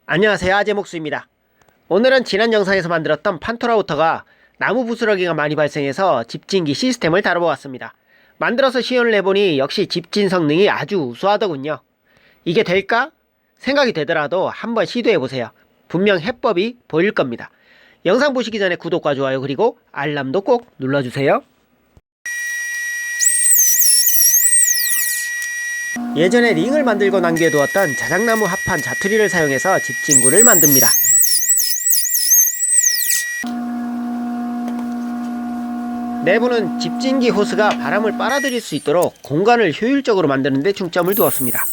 안녕하세요, 아재목수입니다. 오늘은 지난 영상에서 만들었던 판토라우터가 나무 부스러기가 많이 발생해서 집진기 시스템을 다뤄보았습니다. 만들어서 시연을 해보니 역시 집진 성능이 아주 우수하더군요. 이게 될까? 생각이 되더라도 한번 시도해보세요. 분명 해법이 보일 겁니다. 영상 보시기 전에 구독과 좋아요 그리고 알람도 꼭 눌러주세요. 예전에 링을 만들고 남겨두었던 자작나무 합판 자투리를 사용해서 집진구를 만듭니다. 내부는 집진기 호스가 바람을 빨아들일 수 있도록 공간을 효율적으로 만드는 데 중점을 두었습니다.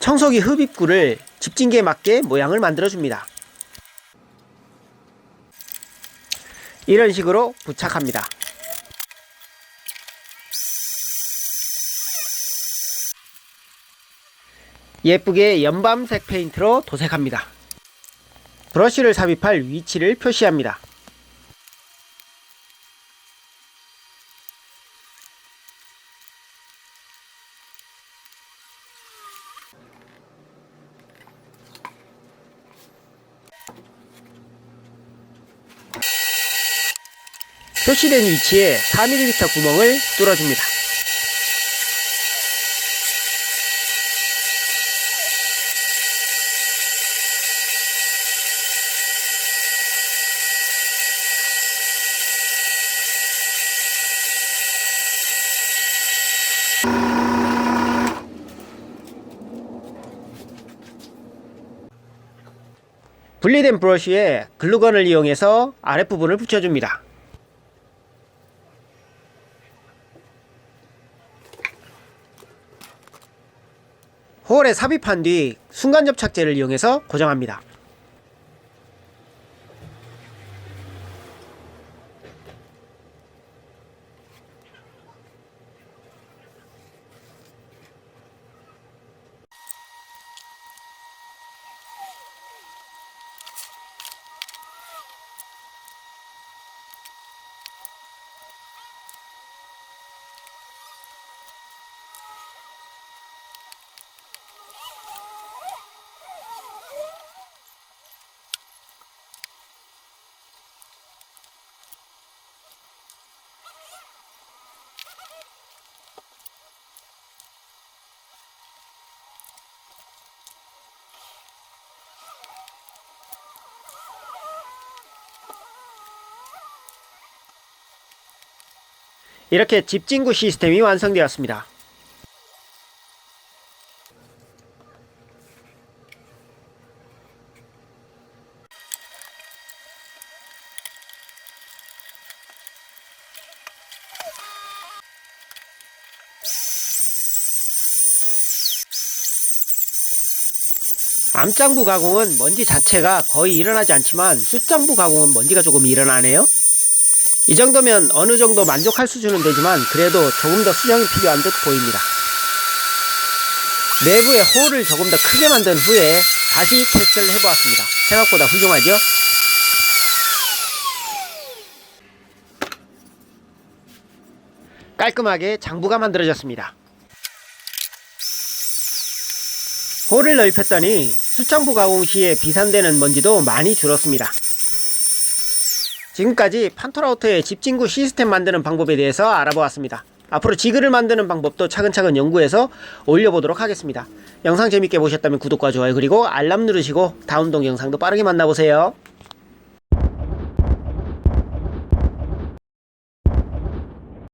청소기 흡입구를 집진기에 맞게 모양을 만들어줍니다. 이런 식으로 부착합니다. 예쁘게 연밤색 페인트로 도색합니다. 브러쉬를 삽입할 위치를 표시합니다. 표시된 위치에 4mm 구멍을 뚫어줍니다. 분리된 브러쉬에 글루건을 이용해서 아랫부분을 붙여줍니다. 홀에 삽입한 뒤 순간접착제를 이용해서 고정합니다. 이렇게 집진구 시스템이 완성되었습니다. 암장부 가공은 먼지 자체가 거의 일어나지 않지만 숯장부 가공은 먼지가 조금 일어나네요. 이 정도면 어느 정도 만족할 수준은 되지만 그래도 조금 더 수정이 필요한 듯 보입니다. 내부의 홀을 조금 더 크게 만든 후에 다시 테스트를 해보았습니다. 생각보다 훌륭하죠? 깔끔하게 장부가 만들어졌습니다. 홀을 넓혔더니 숯장부 가공 시에 비산되는 먼지도 많이 줄었습니다. 지금까지 판토라우터의 집진구 시스템 만드는 방법에 대해서 알아보았습니다. 앞으로 지그를 만드는 방법도 차근차근 연구해서 올려보도록 하겠습니다. 영상 재밌게 보셨다면 구독과 좋아요 그리고 알람 누르시고 다음 동영상도 빠르게 만나보세요.